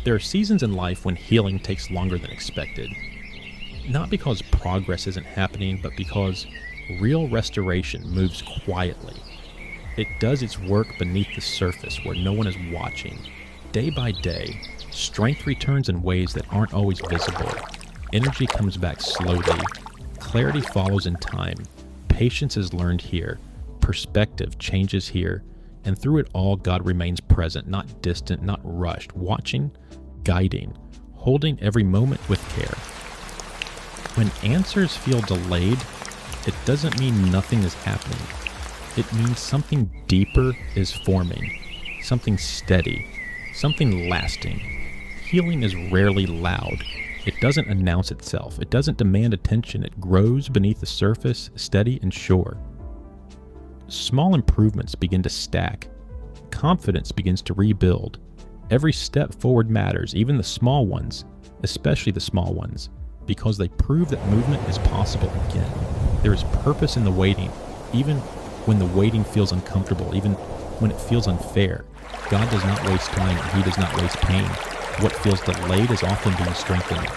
There are seasons in life when healing takes longer than expected. Not because progress isn't happening, but because real restoration moves quietly. It does its work beneath the surface where no one is watching. Day by day, strength returns in ways that aren't always visible. Energy comes back slowly. Clarity follows in time. Patience is learned here. Perspective changes here. And through it all, God remains present, not distant, not rushed, watching, guiding, holding every moment with care. When answers feel delayed, it doesn't mean nothing is happening. It means something deeper is forming, something steady, something lasting. Healing is rarely loud. It doesn't announce itself. It doesn't demand attention. It grows beneath the surface, steady and sure. Small improvements begin to stack. Confidence begins to rebuild. Every step forward matters, even the small ones, especially the small ones, because they prove that movement is possible again. There is purpose in the waiting, even when the waiting feels uncomfortable, even when it feels unfair. God does not waste time, and He does not waste pain. What feels delayed is often being strengthened.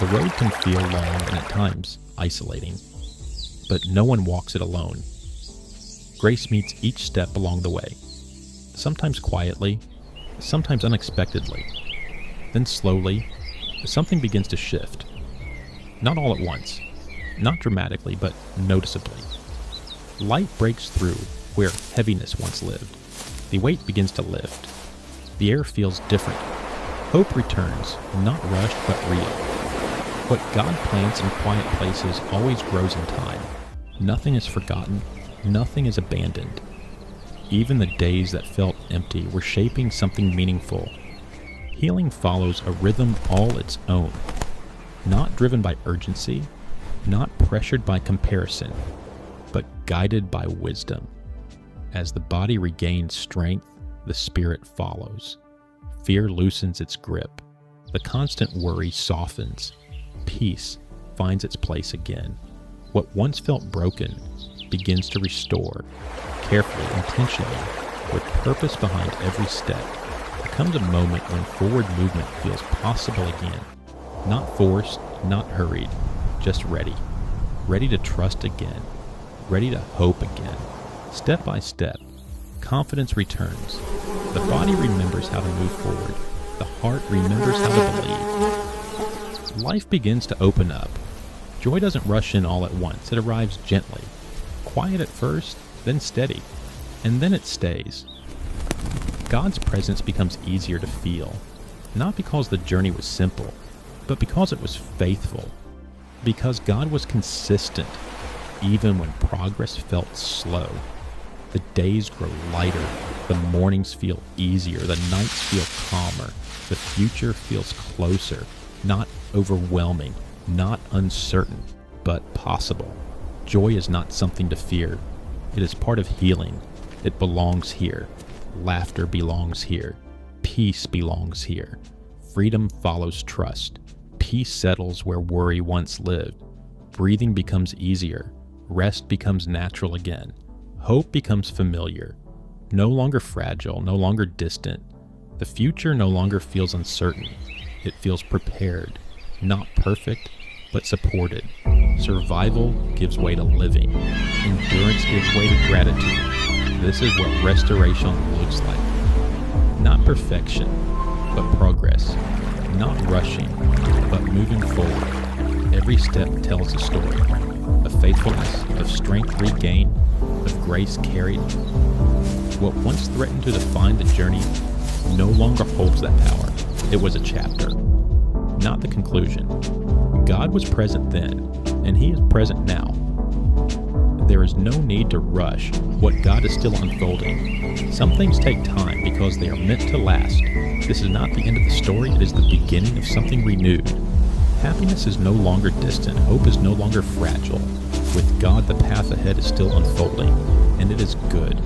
The road can feel long and at times isolating, but no one walks it alone. Grace meets each step along the way, sometimes quietly, sometimes unexpectedly. Then slowly, something begins to shift. Not all at once, not dramatically, but noticeably. Light breaks through where heaviness once lived. The weight begins to lift. The air feels different. Hope returns, not rushed but real. What God plants in quiet places always grows in time. Nothing is forgotten. Nothing is abandoned. Even the days that felt empty were shaping something meaningful. Healing follows a rhythm all its own, not driven by urgency, not pressured by comparison, but guided by wisdom. As the body regains strength, the spirit follows. Fear loosens its grip. The constant worry softens. Peace finds its place again. What once felt broken begins to restore, carefully, intentionally, with purpose behind every step. There comes a moment when forward movement feels possible again. Not forced, not hurried, just ready. Ready to trust again. Ready to hope again. Step by step, confidence returns. The body remembers how to move forward. The heart remembers how to believe. Life begins to open up. Joy doesn't rush in all at once. It arrives gently. Quiet at first, then steady, and then it stays. God's presence becomes easier to feel, not because the journey was simple, but because it was faithful. Because God was consistent, even when progress felt slow. The days grow lighter, the mornings feel easier, the nights feel calmer, the future feels closer, not overwhelming, not uncertain, but possible. Joy is not something to fear. It is part of healing. It belongs here. Laughter belongs here. Peace belongs here. Freedom follows trust. Peace settles where worry once lived. Breathing becomes easier. Rest becomes natural again. Hope becomes familiar. No longer fragile, no longer distant. The future no longer feels uncertain. It feels prepared. Not perfect, but supported. Survival gives way to living. Endurance gives way to gratitude. This is what restoration looks like. Not perfection, but progress. Not rushing, but moving forward. Every step tells a story. Of faithfulness, of strength regained, of grace carried. What once threatened to define the journey no longer holds that power. It was a chapter, not the conclusion. God was present then, and He is present now. There is no need to rush what God is still unfolding. Some things take time because they are meant to last. This is not the end of the story, it is the beginning of something renewed. Happiness is no longer distant, hope is no longer fragile. With God, the path ahead is still unfolding, and it is good.